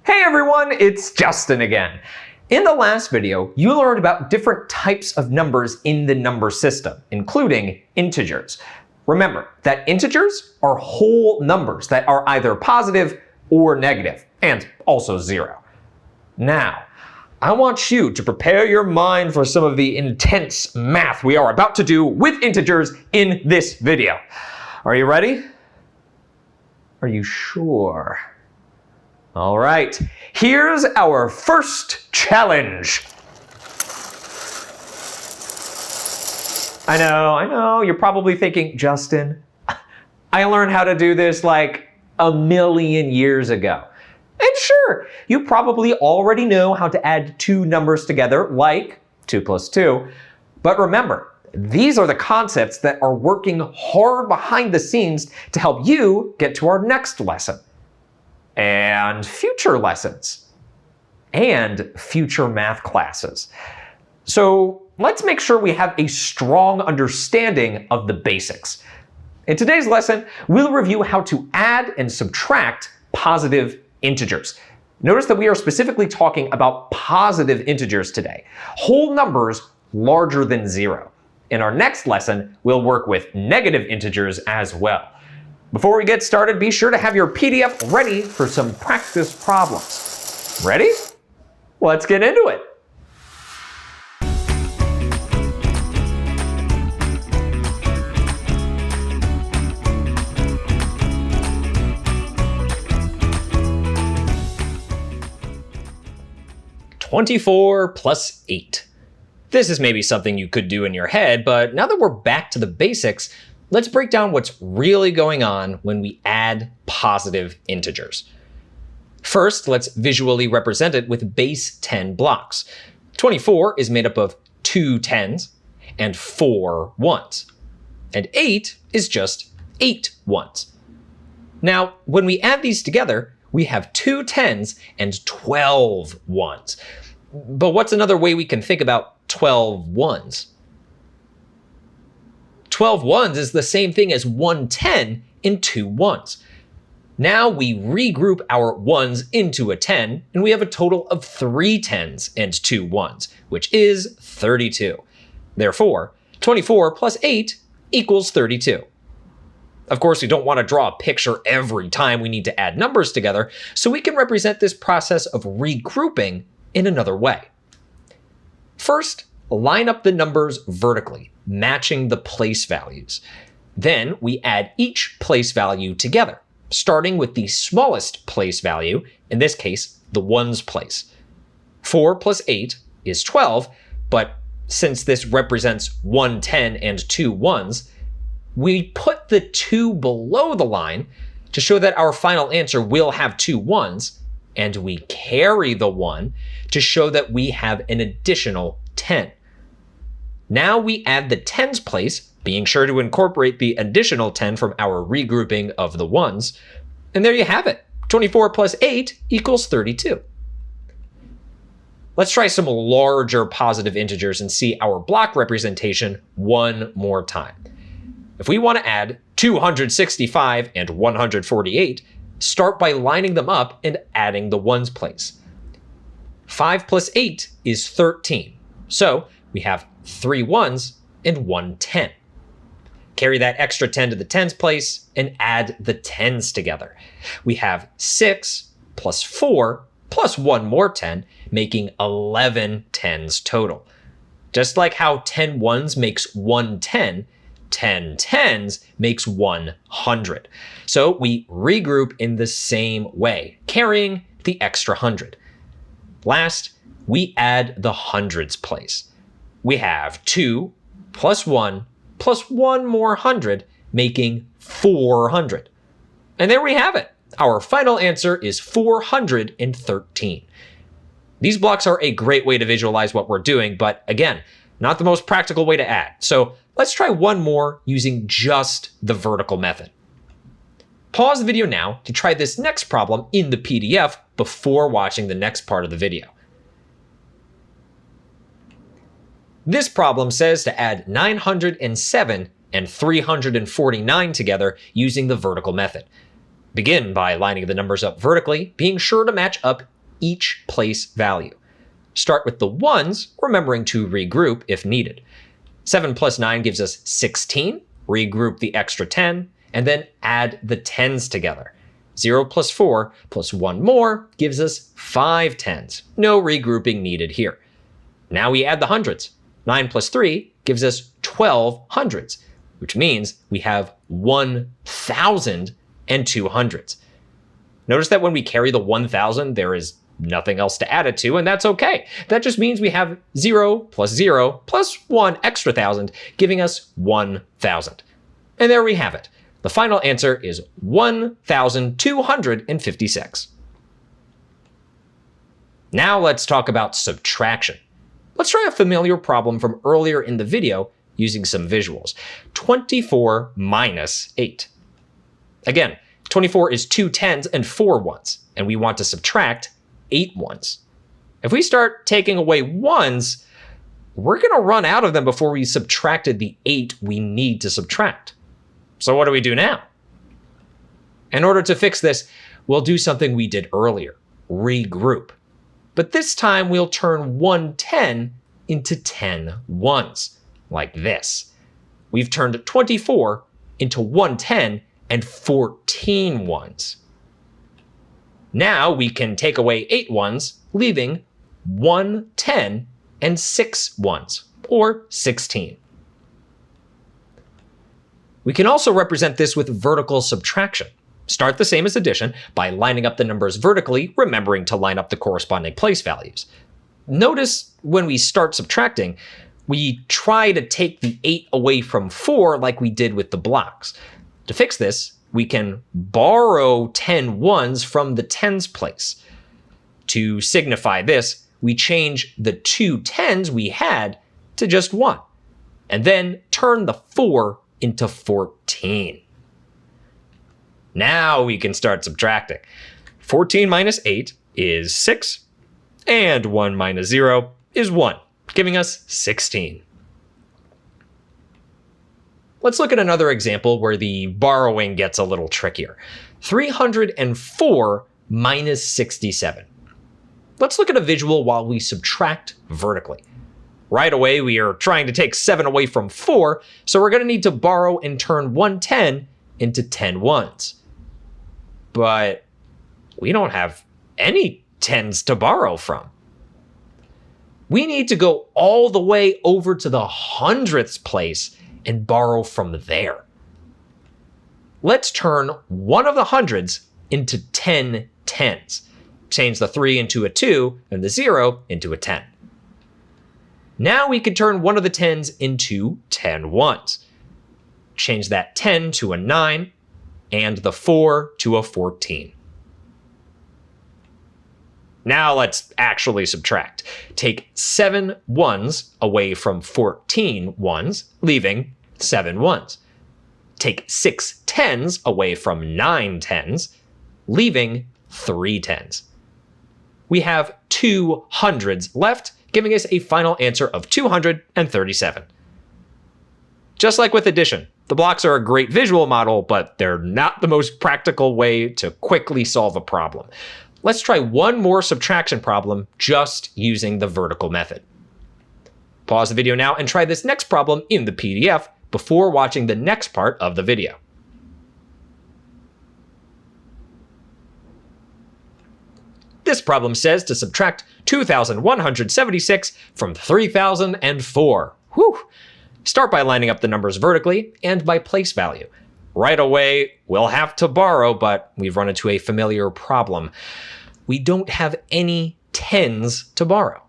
Hey everyone, it's Justin again. In the last video, you learned about different types of numbers in the number system, including integers. Remember that integers are whole numbers that are either positive or negative, and also zero. Now, I want you to prepare your mind for some of the intense math we are about to do with integers in this video. Are you ready? Are you sure? All right, here's our first challenge. I know, you're probably thinking, Justin, I learned how to do this like a million years ago. And sure, you probably already know how to add two numbers together, like 2 plus 2. But remember, these are the concepts that are working hard behind the scenes to help you get to our next lesson, and future lessons, and future math classes. So let's make sure we have a strong understanding of the basics. In today's lesson, we'll review how to add and subtract positive integers. Notice that we are specifically talking about positive integers today, whole numbers larger than 0. In our next lesson, we'll work with negative integers as well. Before we get started, be sure to have your PDF ready for some practice problems. Ready? Let's get into it. (24 plus 8). This is maybe something you could do in your head, but now that we're back to the basics, let's break down what's really going on when we add positive integers. First, let's visually represent it with base 10 blocks. 24 is made up of 2 10s and 4 1s. And 8 is just 8 1s. Now, when we add these together, we have 2 10s and 12 1s. But what's another way we can think about 12 1s? 12 1s is the same thing as 1 10 and 2 1s. Now we regroup our 1s into a 10, and we have a total of 3 10s and 2 1s, which is 32. Therefore, 24 plus 8 equals 32. Of course, we don't want to draw a picture every time we need to add numbers together, so we can represent this process of regrouping in another way. First, line up the numbers vertically, matching the place values. Then we add each place value together, starting with the smallest place value, in this case, the ones place. 4 plus 8 is 12, but since this represents 1 10 and 2 1s, we put the 2 below the line to show that our final answer will have 2 1s, and we carry the 1 to show that we have an additional 10. Now we add the tens place, being sure to incorporate the additional 10 from our regrouping of the 1s, and there you have it. 24 plus 8 equals 32. Let's try some larger positive integers and see our block representation one more time. If we want to add 265 and 148, start by lining them up and adding the ones place. 5 plus 8 is 13, so we have 3 1s and 1 10. Carry that extra 10 to the tens place and add the tens together. We have 6 plus 4 plus 1 more 10, making 11 tens total. Just like how 10 1s makes 1 10, 10 10s makes 100. So we regroup in the same way, carrying the extra 100. Last, we add the hundreds place. We have 2 plus 1 plus 1 more 100, making 400. And there we have it. Our final answer is 413. These blocks are a great way to visualize what we're doing, but again, not the most practical way to add. So let's try one more using just the vertical method. Pause the video now to try this next problem in the PDF before watching the next part of the video. This problem says to add 907 and 349 together using the vertical method. Begin by lining the numbers up vertically, being sure to match up each place value. Start with the ones, remembering to regroup if needed. 7 plus 9 gives us 16, regroup the extra 10, and then add the tens together. 0 plus 4 plus 1 more gives us 5 tens. No regrouping needed here. Now we add the hundreds. 9 plus 3 gives us 12 hundreds, which means we have 1,000 and 2 hundreds. Notice that when we carry the 1,000, there is nothing else to add it to, and that's okay. That just means we have 0 plus 1 extra 1,000, giving us 1,000. And there we have it. The final answer is 1,256. Now let's talk about subtraction. Let's try a familiar problem from earlier in the video using some visuals. 24 minus 8. Again, 24 is 2 tens and 4 ones, and we want to subtract 8 ones. If we start taking away ones, we're going to run out of them before we subtracted the 8 we need to subtract. So what do we do now? In order to fix this, we'll do something we did earlier, regroup. But this time we'll turn 1 10 into 10 ones, like this. We've turned 24 into 1 10 and 14 ones. Now we can take away 8 ones, leaving 1 10 and 6 ones, or 16. We can also represent this with vertical subtraction. Start the same as addition by lining up the numbers vertically, remembering to line up the corresponding place values. Notice when we start subtracting, we try to take the 8 away from 4 like we did with the blocks. To fix this, we can borrow 10 ones from the tens place. To signify this, we change the 2 tens we had to just 1, and then turn the 4 into 14. Now we can start subtracting. 14 minus 8 is 6, and 1 minus 0 is 1, giving us 16. Let's look at another example where the borrowing gets a little trickier. 304 minus 67. Let's look at a visual while we subtract vertically. Right away, we are trying to take 7 away from 4, so we're going to need to borrow and turn 1 10 into 10 ones. But we don't have any tens to borrow from. We need to go all the way over to the hundredths place and borrow from there. Let's turn one of the hundreds into 10 tens. Change the 3 into a 2 and the 0 into a 10. Now we can turn one of the tens into 10 ones. Change that 10 to a 9 and the 4 to a 14. Now let's actually subtract. Take 7 ones away from 14 ones, leaving 7 ones. Take 6 tens away from 9 tens, leaving 3 tens. We have 2 hundreds left, giving us a final answer of 237. Just like with addition, the blocks are a great visual model, but they're not the most practical way to quickly solve a problem. Let's try one more subtraction problem just using the vertical method. Pause the video now and try this next problem in the PDF before watching the next part of the video. This problem says to subtract 2,176 from 3,004. Whew! Start by lining up the numbers vertically and by place value. Right away, we'll have to borrow, but we've run into a familiar problem. We don't have any tens to borrow.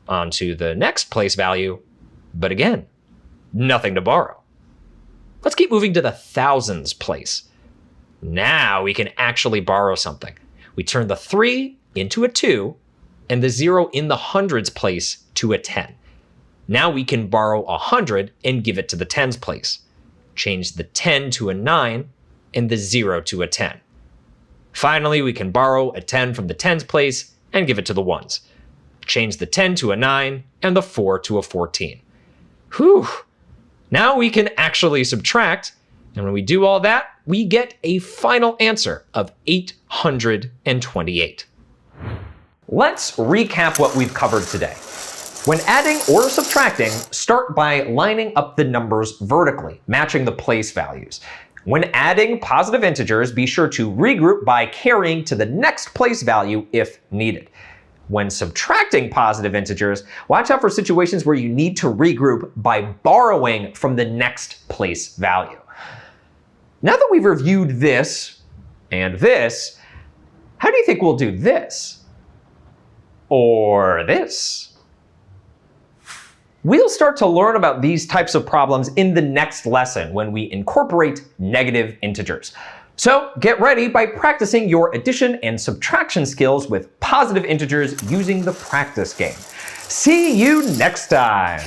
On to the next place value, but again, nothing to borrow. Let's keep moving to the thousands place. Now we can actually borrow something. We turn the 3 into a 2 and the 0 in the hundreds place to a 10. Now we can borrow 100 and give it to the tens place. Change the 10 to a 9 and the 0 to a 10. Finally, we can borrow a 10 from the tens place and give it to the ones. Change the 10 to a 9 and the 4 to a 14. Whew! Now we can actually subtract, and when we do all that, we get a final answer of 828. Let's recap what we've covered today. When adding or subtracting, start by lining up the numbers vertically, matching the place values. When adding positive integers, be sure to regroup by carrying to the next place value if needed. When subtracting positive integers, watch out for situations where you need to regroup by borrowing from the next place value. Now that we've reviewed this and this, how do you think we'll do this? Or this? We'll start to learn about these types of problems in the next lesson when we incorporate negative integers. So get ready by practicing your addition and subtraction skills with positive integers using the practice game. See you next time.